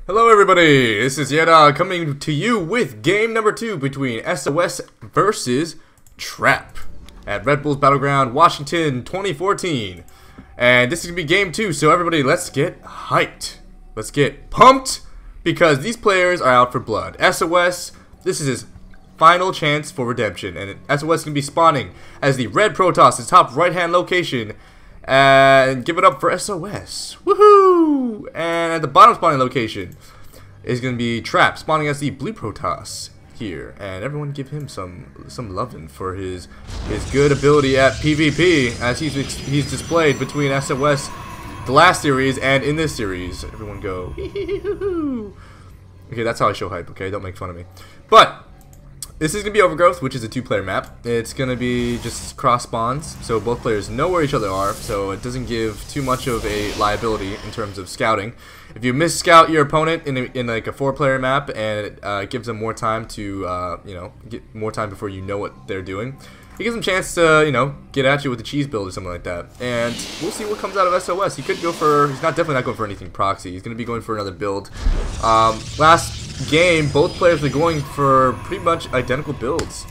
Hello everybody, this is yehdawg coming to you with game number 2 between sOs versus Trap at Red Bull's Battleground, Washington 2014. And this is going to be game 2, so everybody let's get hyped. Let's get pumped, because these players are out for blood. sOs, this is his final chance for redemption, and sOs is going to be spawning as the red Protoss, his top right hand location. And give it up for sOs. Woohoo! And at the bottom spawning location is going to be Trap, spawning as the blue Protoss here. And everyone give him some loving for his good ability at PvP, as he's displayed between sOs the last series and in this series. Everyone go. Okay, that's how I show hype. Okay, don't make fun of me. But this is going to be Overgrowth, which is a 2-player map. It's going to be just cross spawns, so both players know where each other are, so it doesn't give too much of a liability in terms of scouting. If you miss-scout your opponent in like a 4-player map, and it gives them more time to, get more time before you know what they're doing, it gives them a chance to, get at you with a cheese build or something like that. And we'll see what comes out of sOs. He could go for, he's definitely not going for anything proxy. He's going to be going for another build. Last game, both players were going for pretty much identical builds.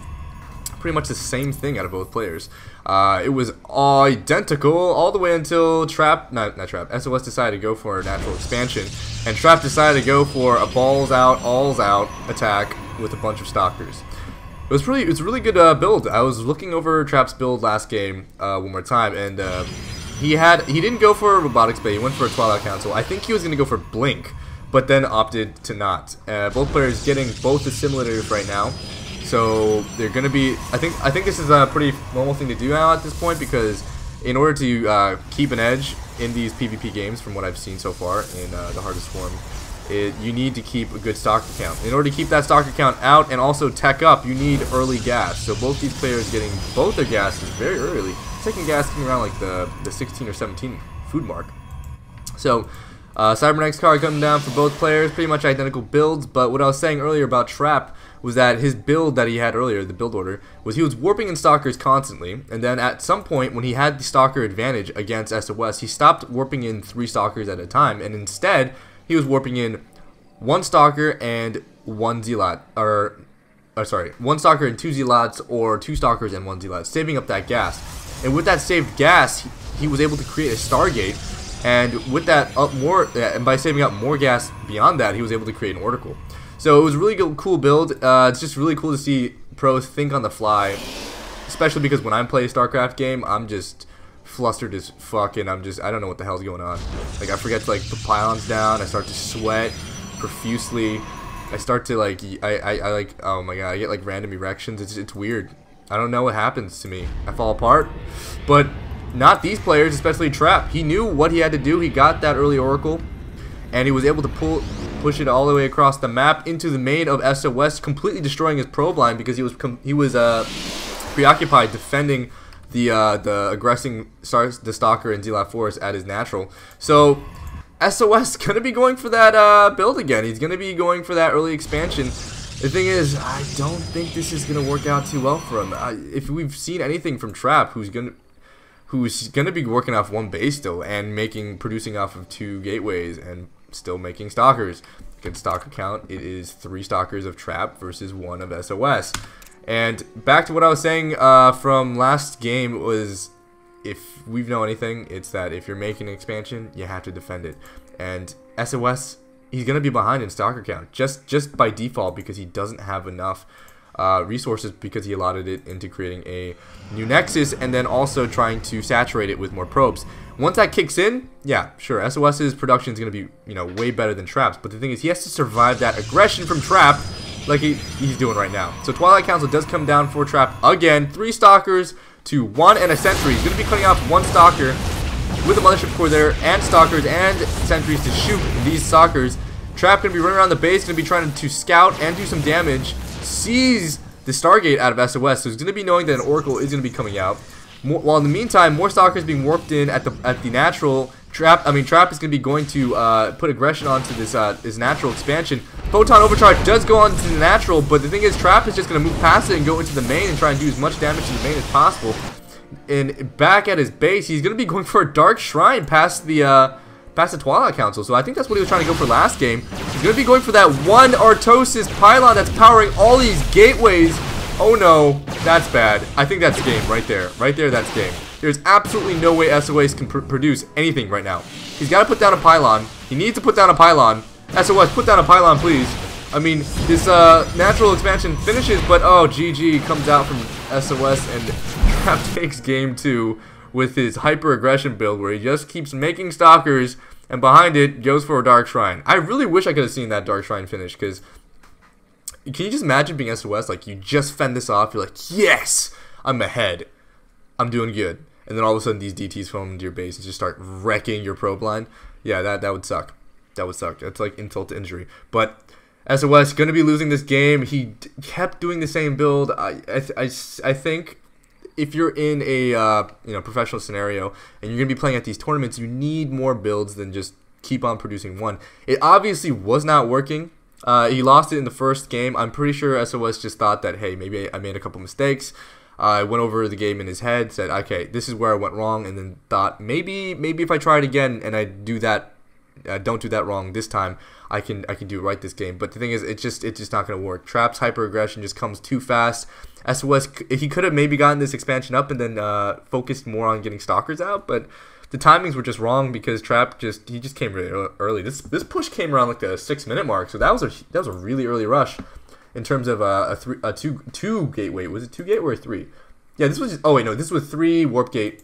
Pretty much the same thing out of both players. It was identical all the way until sOs decided to go for a natural expansion, and Trap decided to go for a balls out, alls out attack with a bunch of stalkers. It was a really good build. I was looking over Trap's build last game one more time, and he didn't go for robotics bait. He went for a Twilight Council. I think he was gonna go for Blink, but then opted to not. Both players getting both assimilators right now, so they're gonna be. I think this is a pretty normal thing to do now at this point, because in order to keep an edge in these PvP games, from what I've seen so far in the hardest form, you need to keep a good stalker count. In order to keep that stalker count out and also tech up, you need early gas. So both these players getting both their gases very early. Second gas coming around like the 16 or 17 food mark. So Cybernetics card coming down for both players, pretty much identical builds. But what I was saying earlier about Trap was that his build that he had earlier, the build order, was he was warping in stalkers constantly, and then at some point when he had the stalker advantage against sOs, he stopped warping in 3 stalkers at a time, and instead he was warping in 1 stalker and 1 zealot, or sorry, 1 stalker and 2 zealots, or 2 stalkers and 1 zealot, saving up that gas. And with that saved gas, he was able to create a Stargate. And with that and by saving up more gas beyond that, he was able to create an Oracle. So it was a really good, cool build. It's just really cool to see pros think on the fly, especially because when I play a StarCraft game, I'm just flustered as fuck, and I don't know what the hell's going on. Like, I forget to like put pylons down. I start to sweat profusely. I start to like I like, oh my god, I get like random erections. It's weird. I don't know what happens to me. I fall apart. But not these players, especially Trap. He knew what he had to do. He got that early Oracle, and he was able to push it all the way across the map into the main of sOs, completely destroying his probe line, because he was preoccupied defending the aggressing the Stalker and Zealot Force at his natural. So sOs gonna be going for that build again. He's gonna be going for that early expansion. The thing is, I don't think this is gonna work out too well for him. If we've seen anything from Trap, who's gonna be working off 1 base still, and producing off of 2 gateways, and still making stalkers. Good stalker count. It is 3 stalkers of Trap versus 1 of sOs. And back to what I was saying from last game was, if we know anything, it's that if you're making an expansion, you have to defend it. And sOs, he's gonna be behind in stalker count just by default, because he doesn't have enough resources, because he allotted it into creating a new Nexus and then also trying to saturate it with more probes. Once that kicks in, yeah, sure, sOs's production is going to be, way better than Trap's, but the thing is, he has to survive that aggression from Trap like he's doing right now. So Twilight Council does come down for Trap again. 3 stalkers to 1 and a sentry. He's going to be cutting off 1 stalker with a mothership core there, and stalkers and sentries to shoot these stalkers. Trap going to be running around the base, going to be trying to scout and do some damage. Sees the Stargate out of sOs, so he's going to be knowing that an Oracle is going to be coming out. While in the meantime, more stalkers being warped in at the natural. Trap is going to be going to put aggression onto this natural expansion. Photon Overcharge does go on to the natural, but the thing is, Trap is just going to move past it and go into the main and try and do as much damage to the main as possible. And back at his base, he's going to be going for a Dark Shrine past the past the Twilight Council. So I think that's what he was trying to go for last game. He's going to be going for that one Artosis pylon that's powering all these gateways. Oh no, that's bad. I think that's game right there. Right there, that's game. There's absolutely no way sOs can produce anything right now. He's got to put down a pylon. He needs to put down a pylon. sOs, put down a pylon, please. I mean, this natural expansion finishes, but oh, GG comes out from sOs, and Trap takes game 2 with his hyper aggression build where he just keeps making stalkers, and behind it goes for a Dark Shrine. I really wish I could have seen that Dark Shrine finish, because can you just imagine being sOs? Like, you just fend this off, you're like, yes, I'm ahead, I'm doing good, and then all of a sudden these DTs come into your base and just start wrecking your probe line. Yeah, that would suck. That would suck. That's like insult to injury. But sOs going to be losing this game. He kept doing the same build. I think if you're in a professional scenario and you're going to be playing at these tournaments, you need more builds than just keep on producing one. It obviously was not working. He lost it in the first game. I'm pretty sure sOs just thought that, hey, maybe I made a couple mistakes. I went over the game in his head, said, okay, this is where I went wrong, and then thought maybe if I try it again and I do that, don't do that wrong this time, I can do it right this game. But the thing is, it's just not going to work. Trap's hyper aggression just comes too fast. sOs, he could have maybe gotten this expansion up and then focused more on getting stalkers out, but the timings were just wrong because Trap just came really early. This push came around like the 6-minute mark, so that was a really early rush in terms of a two gateway. Was it 2 gateway or 3? Yeah, this was. Oh wait, no, this was 3 warp gate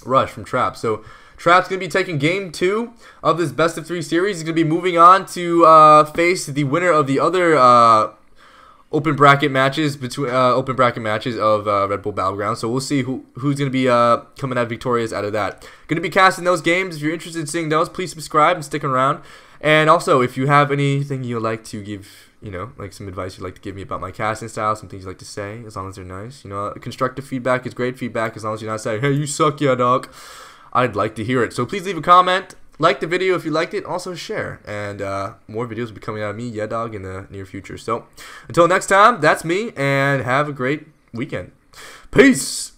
rush from Trap. So Trap's going to be taking game 2 of this best of 3 series. He's going to be moving on to face the winner of the other open bracket matches of Red Bull Battlegrounds. So we'll see who's going to be coming out victorious out of that. Going to be casting those games. If you're interested in seeing those, please subscribe and stick around. And also, if you have anything you'd like to give, like some advice you'd like to give me about my casting style, some things you'd like to say, as long as they're nice. Constructive feedback is great feedback, as long as you're not saying, hey, you suck, yehdawg. I'd like to hear it. So please leave a comment, like the video if you liked it, also share. And more videos will be coming out of me, yehdawg, in the near future. So until next time, that's me, and have a great weekend. Peace!